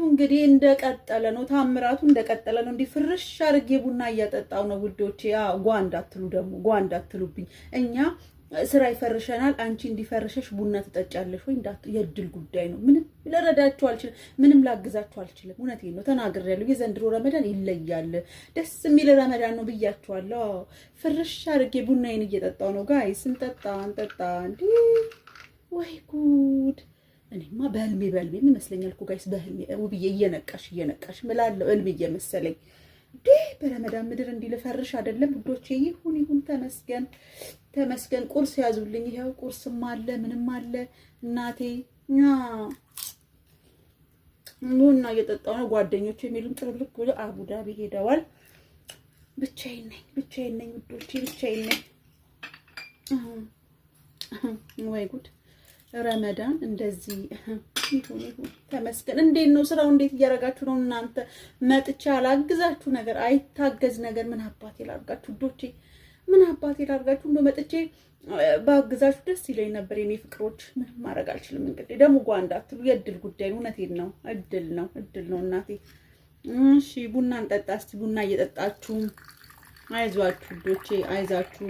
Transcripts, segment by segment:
እንግዲህ እንደቀጠለ ነው። ታምራቱ እንደቀጠለ ነው። እንዲህ ፍርሽ አድርጌ ቡና እያጠጣው ነው ውዶቼ። ጓ እንዳትሉ ደግሞ ጓ እንዳትሉብኝ። እኛ ስራ ይፈርሸናል። አንቺ እንዲፈርሸሽ ቡና ትጠጫለሽ ወይ? የእድል ጉዳይ ነው። ምንም ልረዳችሁ አልችልም። ምንም ላግዛችሁ አልችልም። እውነቴን ነው ተናግሬያለሁ። የዘንድሮ ረመዳን ይለያል። ደስ የሚል ረመዳን ነው ብያችኋለሁ። ፍርሽ አድርጌ ቡናዬን እየጠጣው ነው ጋይስ። እንጠጣ እንዴ! ወይ ጉድ! እኔማ በህልሜ ይመስለኛል እኮ ጋይስ። በህልሜ ውብዬ እየነቃሽ እምላለሁ። ህልሜ እየመሰለኝ እንዴ! በረመዳን ምድር እንዲህ ልፈርሽ አይደለም ውዶቼ። ይሁን ተመስገን። ቁርስ ያዙልኝ። ይሄው ቁርስም አለ ምንም አለ። እናቴ ቡና እየጠጣሁ ነው። ጓደኞቼ የሚሉን ጥርልቅ ብሎ አቡዳቢ ሄደዋል። ብቻዬን ነኝ ውዶቼ፣ ብቻዬን ነኝ። ወይ ጉድ! ረመዳን እንደዚህ ይሁን ተመስገን። እንዴት ነው ስራው? እንዴት እያደረጋችሁ ነው እናንተ? መጥቻ አላግዛችሁ ነገር አይታገዝ ነገር ምን አባቴ ላድርጋችሁ ውዶቼ? ምን አባቴ ላድርጋችሁ? እንደው መጥቼ ባግዛችሁ ደስ ይለኝ ነበር የኔ ፍቅሮች። ምንም ማድረግ አልችልም። እንግዲህ ደግሞ ጓ እንዳትሉ፣ የእድል ጉዳይ ነው። እውነቴን ነው። እድል ነው እናቴ። እሺ ቡና እንጠጣ እስቲ። ቡና እየጠጣችሁ አይዟችሁ ውዶቼ፣ አይዛችሁ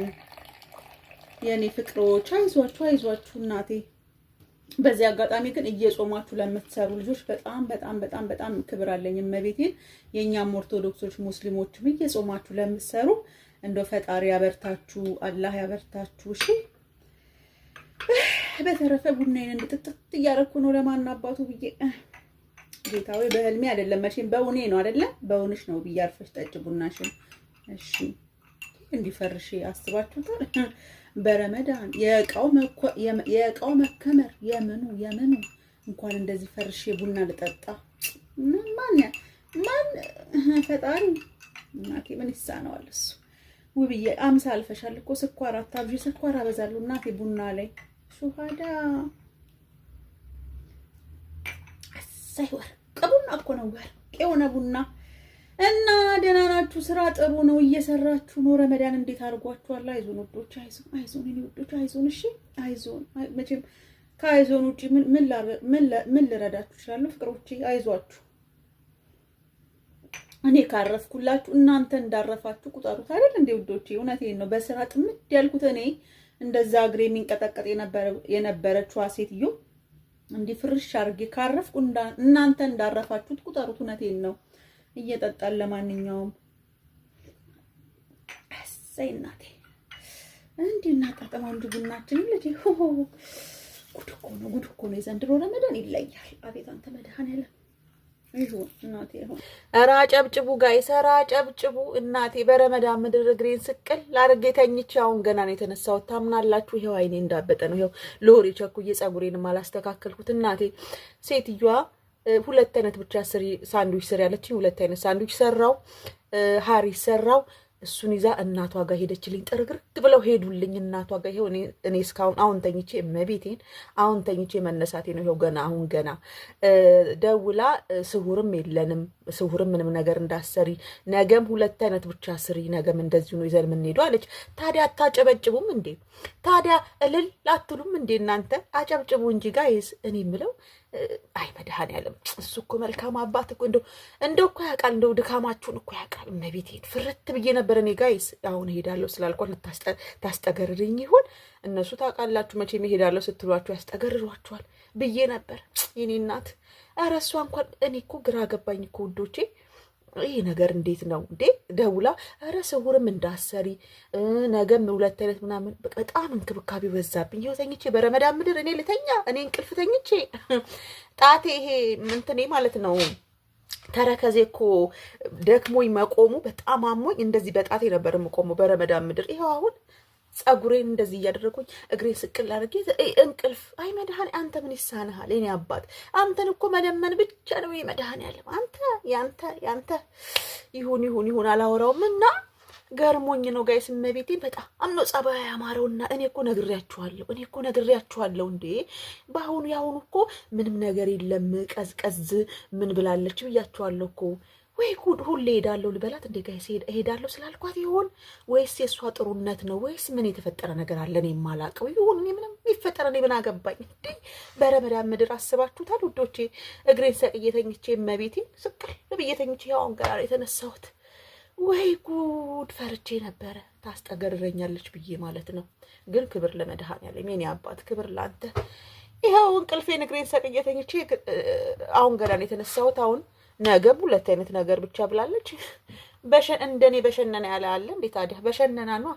የኔ ፍቅሮች፣ አይዟችሁ እናቴ። በዚህ አጋጣሚ ግን እየጾማችሁ ለምትሰሩ ልጆች በጣም ክብር አለኝ። እመቤቴን የኛም ኦርቶዶክሶች ሙስሊሞችም እየጾማችሁ ለምትሰሩ እንደው ፈጣሪ ያበርታችሁ፣ አላህ ያበርታችሁ። እሺ በተረፈ ቡናዬን እንድጥጥት እያደረኩ ነው። ለማን አባቱ ብዬ ጌታዬ፣ በህልሜ አይደለም መቼም በእውኔ ነው አይደለ? በእውንሽ ነው ብዬ አርፈሽ ጠጭ ቡናሽን። እሺ እንዲፈርሽ አስባችሁታል? በረመዳን የእቃው መከመር የምኑ እንኳን እንደዚህ ፈርሼ ቡና ልጠጣ ማን ፈጣሪ እናቴ ምን ይሳነዋል እሱ። ውብዬ 50 አልፈሻል እኮ ስኳር አታብዢ። ስኳር አበዛለሁ እናቴ ቡና ላይ ሹሃዳ አሳይ ወርቅ ቡና እኮ ነው ወርቅ የሆነ ቡና። እና ደህና ናችሁ? ስራ ጥሩ ነው? እየሰራችሁ ነው? ረመዳን እንዴት አድርጓችኋል? አይዞን ወዶች፣ አይዞን እኔ ወዶች፣ አይዞን። እሺ አይዞን። መቼም ከአይዞን ውጪ ምን ልረዳችሁ እችላለሁ? ፍቅሮቼ አይዟችሁ። እኔ ካረፍኩላችሁ እናንተ እንዳረፋችሁ ቁጠሩት አይደል እንዴ ውዶቼ? እውነቴን ነው። በስራ ጥምድ ያልኩት እኔ እንደዛ እግሬ የሚንቀጠቀጥ የነበረችዋ ሴትዮ እንዲህ ፍርሽ አድርጌ ካረፍኩ እናንተ እንዳረፋችሁት ቁጠሩት። እውነቴን ነው። እየጠጣን ለማንኛውም እሰይ እናቴ እንዲህ እናጣጣማው እንጂ ቡናችን ልጅ ጉድ እኮ ነው። የዘንድሮ ረመዳን ይለያል። አቤት አንተ መድኃኒዓለም ይሁን እናቴ ይሁን። ኧረ አጨብጭቡ ጋይስ፣ ኧረ አጨብጭቡ እናቴ። በረመዳን ምድር እግሬን ስቅል ላርጌ ተኝቼ አሁን ገና ነው የተነሳሁት። ታምናላችሁ? ይሄው አይኔ እንዳበጠ ነው። ይሄው ሎሪ ቸኩዬ ፀጉሬንም አላስተካከልኩት እናቴ። ሴትዮዋ 2 አይነት ብቻ ሳንድዊች ስሪ ያለችኝ 2 አይነት ሳንድዊች ሰራው፣ ሃሪስ ሰራው። እሱን ይዛ እናቷ ጋር ሄደችልኝ። ጥርግርግ ብለው ሄዱልኝ እናቷ ጋር። ይሄው እኔ እስካሁን አሁን ተኝቼ እመቤቴን አሁን ተኝቼ መነሳቴ ነው። ይሄው ገና ደውላ ስሁርም የለንም፣ ስሁርም ምንም ነገር እንዳሰሪ፣ ነገም 2 አይነት ብቻ ስሪ፣ ነገም እንደዚሁ ነው ይዘን የምንሄደው አለች። ታዲያ አታጨበጭቡም እንዴ? ታዲያ እልል አትሉም እንዴ እናንተ? አጨብጭቡ እንጂ ጋይስ። እኔ የምለው አይ መድኃኒዓለም እሱ እኮ መልካም አባት እኮ እንደው እኮ ያውቃል፣ እንደው ድካማችሁን እኮ ያውቃል። እመቤቴን ፍርት ብዬ ነበር እኔ ጋይስ። አሁን እሄዳለሁ ስላልኳት ታስጠገርልኝ ይሆን? እነሱ ታውቃላችሁ መቼም እሄዳለሁ ስትሏችሁ ያስጠገርሯችኋል ብዬ ነበር የኔ እናት። ኧረ እሷ እንኳን እኔ እኮ ግራ ገባኝ እኮ ውዶቼ። ይሄ ነገር እንዴት ነው እንዴ? ደውላ ኧረ ስውርም እንዳሰሪ ነገም 2 አይነት ምናምን በጣም እንክብካቤ በዛብኝ። ይኸው ተኝቼ በረመዳን ምድር እኔ ልተኛ፣ እኔ እንቅልፍ ተኝቼ ጣቴ ይሄ ምንትኔ ማለት ነው ተረከዜ እኮ ደክሞኝ መቆሙ በጣም አሞኝ እንደዚህ በጣቴ ነበር የምቆመው በረመዳን ምድር። ይኸው አሁን ፀጉሬን እንደዚህ እያደረጉኝ እግሬን ስቅል አድርጌ እንቅልፍ። አይ መድኃኒዓለም አንተ ምን ይሳንሃል? እኔ አባት አንተን እኮ መለመን ብቻ ነው መድኃኒዓለም። አንተ ያንተ ይሁን አላወራውም። እና ገርሞኝ ነው ጋይስ። እመቤቴን በጣም ነው ጸባይ ያማረውና እኔ እኮ ነግሬያችኋለሁ እንዴ። ያሁኑ እኮ ምንም ነገር የለም ቀዝቀዝ ምን ብላለች ብያችኋለሁ እኮ። ወይ ጉድ! ሁሌ ሄዳለሁ ልበላት እንዴ? ጋይስ ሄዳለሁ ስላልኳት ይሆን ወይስ የእሷ ጥሩነት ነው ወይስ ምን የተፈጠረ ነገር አለ? እኔ የማላውቀው ይሁን። እኔ ምንም የሚፈጠረ እኔ ምን አገባኝ እንዴ? በረመዳን ምድር አስባችሁታል ውዶቼ? እግሬን ሰቅዬ ተኝቼ እመቤቴን ስቅል ብዬ ተኝቼ አሁን ገና የተነሳሁት። ወይ ጉድ! ፈርቼ ነበረ ታስጠገርረኛለች ብዬ ማለት ነው። ግን ክብር ለመድኃኔዓለም የኔ አባት፣ ክብር ላንተ። ይኸው እንቅልፌን እግሬን ሰቅዬ ተኝቼ አሁን ገና የተነሳሁት። አሁን ነገም ሁለት አይነት ነገር ብቻ ብላለች። እንደኔ በሸነና ያለ አለ እንዴ ታዲያ? በሸነና ነው